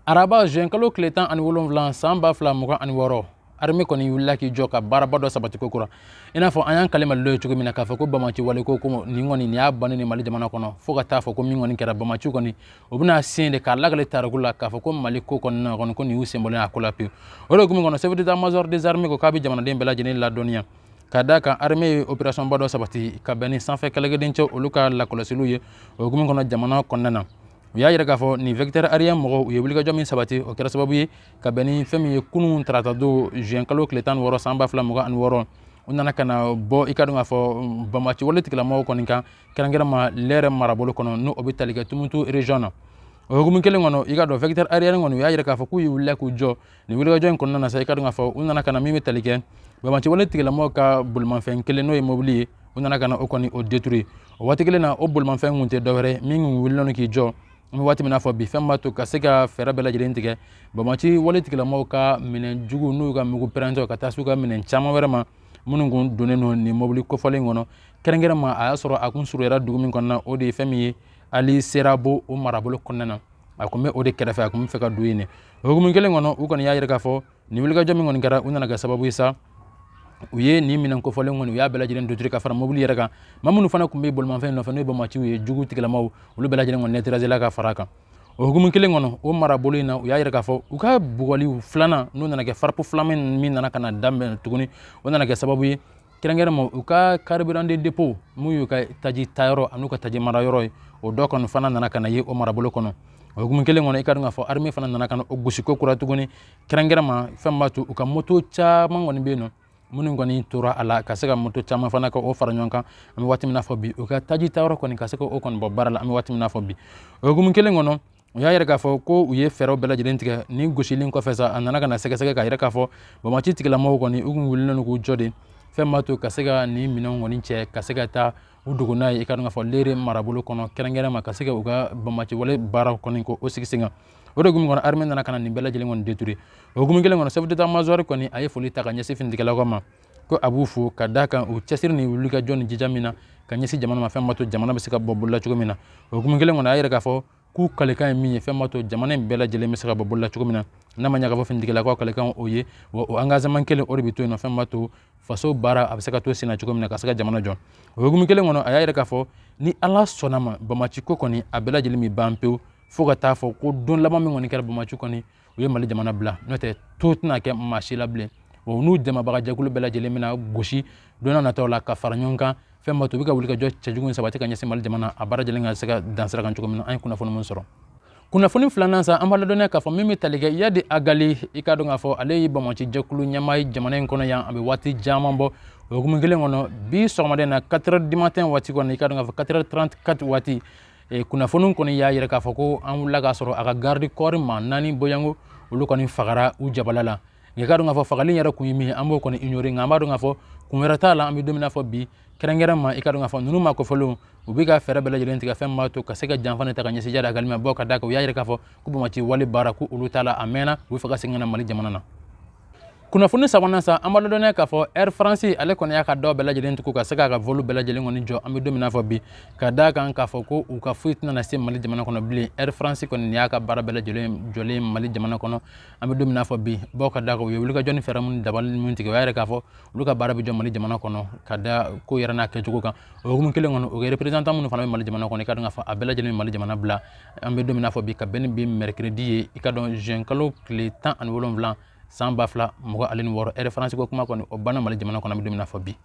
Araba juin kalo tile 17 san 2026 armée kɔni wulila k'i jɔ ka baaraba dɔ sabati ko kura i n'a fɔ an y'an kale Mali ye cogo min na k'a fɔ ko Bamaci wale ko nin kɔni nin y'a bannen ni Mali jamana kɔnɔ fo ka taa fɔ ko min kɔni kɛra Bamaci kɔni o bɛna sen de k'a lagale tariku la k'a fɔ ko Mali ko kɔni na kɔni ko nin y'u senbɔlen a ko la pewu o de hukumu kɔnɔ chef d'état-major des armées ko k'a bɛ jamanaden bɛɛ lajɛlen ladɔnniya ka d'a kan armée ye opération ba dɔ sabati ka bɛn ni sanfɛ kɛlɛkɛdencɛ olu ka lakɔlɔsiliw ye o hukumu kɔnɔ jamana kɔnɔna na u y'a yira k'a fɔ nin vecteur aérien mɔgɔw u ye wulikajɔ min sabati o kɛra sababu ye ka bɛn ni fɛn min ye kunun tarata don juin kalo tile 16 san 2026 u nana ka na bɔ i ka dɔn k'a fɔ Bamaci wale tigilamɔgɔw kɔni kan kɛrɛnkɛrɛnma lɛrɛ marabolo kɔnɔ n'o bɛ tali kɛ Tumutu région na o hukumu kelen kɔnɔ i ka dɔn vecteur aérien kɔni u y'a yira k'a fɔ k'u ye wulila k'u jɔ nin wulikajɔ in kɔnɔna na sa i ka dɔn k'a fɔ u nana ka na min bɛ tali kɛ Bamaci wale tigilamɔgɔw ka bolimafɛn kelen n'o ye mobili ye u nana ka na o kɔni o détruire o waati kelen na o bolimafɛn kun tɛ dɔwɛrɛ min kun wulilen k'i jɔ an bɛ waati min na fɔ bi fɛn b'a to ka se ka fɛɛrɛ bɛɛ lajɛlen tigɛ Bamaci wale tigilamɔgɔw ka minɛn jugu n'u ka mugu pɛrɛntɛw ka taa s'u ka minɛn caman wɛrɛ ma minnu kun donnen don nin mobili kofɔlen kɔnɔ kɛrɛnkɛrɛnma a y'a sɔrɔ a kun surunyara dugu min kɔnɔna o de ye fɛn min ye Ali Serabo o marabolo kɔnɔna na a kun bɛ o de kɛrɛfɛ a kun bɛ fɛ ka don yen o hukumu kelen kɔnɔ u kɔni y'a yira k'a fɔ nin wulikajɔ min kɔni kɛra u nana kɛ sababu ye sa u ye nin minɛn kofɔlen kɔni u y'a bɛɛ lajɛlen détruire ka fara mobili yɛrɛ kan maa minnu fana tun bɛ bolimafɛn nɔfɛ n'o ye Bamaciw ye jugu tigilamɔgɔw olu bɛɛ lajɛlen kɔni neutraliser la ka fara a kan o hukumu kelen kɔnɔ o marabolo in na u y'a yira k'a fɔ u ka bugɔli filanan n'u nana kɛ farapu filanan min nana ka na daminɛ tuguni o nana kɛ sababu ye kɛrɛnkɛrɛnma u ka carburant de dépôt mun y'u ka taji tayɔrɔ an'u ka taji marayɔrɔ ye o dɔ kɔni fana nana ka na ye o marabolo kɔnɔ o hukumu kelen kɔnɔ i ka dɔn k'a fɔ armée fana nana ka na o gosi ko kura tuguni kɛrɛnkɛrɛnma fɛn b'a to u ka moto caman kɔni bɛ yen nɔ minnu kɔni tora a la ka se ka moto caman fana ka o fara ɲɔgɔn kan an bɛ waati min na fɔ bi u ka taji tayɔrɔ kɔni ka se ka o kɔni bɔ baara la an bɛ waati min na fɔ bi o hukumu kelen kɔnɔ u y'a yira k'a fɔ ko u ye fɛɛrɛw bɛɛ lajɛlen tigɛ ni gosili kɔfɛ sa a nana ka na sɛgɛsɛgɛ k'a yira k'a fɔ Bamaci tigilamɔgɔw kɔni u kun wulilen don k'u jɔ de fɛn b'a to ka se ka nin minɛnw kɔni cɛ ka se ka taa u dogo n'a ye i ka dɔn k'a fɔ Lere marabolo kɔnɔ kɛrɛnkɛrɛnma ka se ka u ka Bamaci wale baara kɔni ko o sigi sen kan o de hukumu kɔnɔ armée nana ka na nin bɛɛ lajɛlen kɔni détruire o hukumu kelen kɔnɔ chef d'état-major kɔni a ye foli ta ka ɲɛsin finitigɛlaw ma ko a b'u fo ka d'a kan u cɛsiri ni wulikajɔ ni jija min na ka ɲɛsin jamana ma fɛn b'a to jamana bɛ se ka bɔ bolola cogo min na o hukumu kelen kɔnɔ a y'a yira k'a fɔ k'u kalekan ye min ye fɛn b'a to jamana in bɛɛ lajɛlen bɛ se ka bɔ bolola cogo min na n'a ma ɲɛ k'a fɔ finitigilakaw kalekan o ye wa o engagement kelen o de bɛ to yen nɔ fɛn b'a to faso baara a bɛ se ka to sen na cogo min na ka se ka jamana jɔ o hukumu kelen kɔnɔ a y'a yira k'a fɔ ni Ala sɔnna ma Bamaci ko kɔni a bɛɛ lajɛlen bɛ ban pewu fo ka taa fɔ ko don laban min kɔni kɛra Bamaci kɔni u ye Mali jamana bila n'o tɛ to tɛna kɛ maa si la bilen o n'u dɛmɛbagajɛkulu bɛɛ lajɛlen bɛna gosi don n'a nataw la ka fara ɲɔgɔn kan fɛn b'a to u bɛ ka wulikajɔ cɛjugu in sabati ka ɲɛsin Mali jamana a baara lajɛlen ka se ka dan sira kan cogo min na an ye kunnafoni min sɔrɔ kunnafoni filanan sa an b'a ladɔnniya k'a fɔ min bɛ tali kɛ Yadi Agali i ka dɔn k'a fɔ ale ye Bamaci jɛkulu ɲɛmaa ye jamana in kɔnɔ yan a bɛ waati caman bɔ o hukumu kelen kɔnɔ bi sɔgɔmaden na 4h du matin waati kɔni i ka dɔn k'a fɔ 4h34 waati kunnafoni kɔni y'a yira k'a fɔ ko an wulila k'a sɔrɔ a ka garde corps maa 4 bɔyanko olu kɔni fagara u jabala la nka i ka dɔn k'a fɔ fagali yɛrɛ kun ye min ye an b'o kɔni ignorer nka an b'a dɔn k'a fɔ kun wɛrɛ t'a la an bɛ don min na fɔ bi kɛrɛnkɛrɛnma i ka dɔn k'a fɔ ninnu ma kofɔlenw u bɛ ka fɛɛrɛ bɛɛ lajɛlen tigɛ fɛn b'a to ka se ka janfa ta ka ɲɛsin Yadi Agali ma bɔ ka d'a kan u y'a yira k'a fɔ ko Bamaci wale baara ko olu t'a la a mɛnna u bɛ fɛ ka segin ka na Mali jamana na kunnafoni sabanan sa an b'a ladɔnniya k'a fɔ Air France ale kɔni y'a ka dɔw bɛɛ lajɛlen tugu ka se k'a ka vol bɛɛ lajɛlen kɔni jɔ an bɛ don min na fɔ bi ka d'a kan k'a fɔ ko u ka foyi tɛna se Mali jamana kɔnɔ bilen Air France kɔni y'a ka baara bɛɛ lajɛlen jɔlen Mali jamana kɔnɔ an bɛ don min na fɔ bi bɔ ka d'a kan u ye wulikajɔ ni fɛɛrɛ minnu dabali minnu tigɛ o y'a yira k'a fɔ olu ka baara bɛ jɔ Mali jamana kɔnɔ ka da ko yɛrɛ n'a kɛcogo kan o hukumu kelen kɔnɔ o ye représentant minnu fana bɛ Mali jamana kɔnɔ i ka dɔn k'a fɔ a bɛɛ lajɛlen bɛ Mali jamana bila an bɛ don min na fɔ bi ka bɛn ni bi mercredi ye i ka dɔn juin kalo tile 17 san 2026 Air France ko kuma kɔni o banna Mali jamana kɔnɔ an bɛ don min na fɔ bi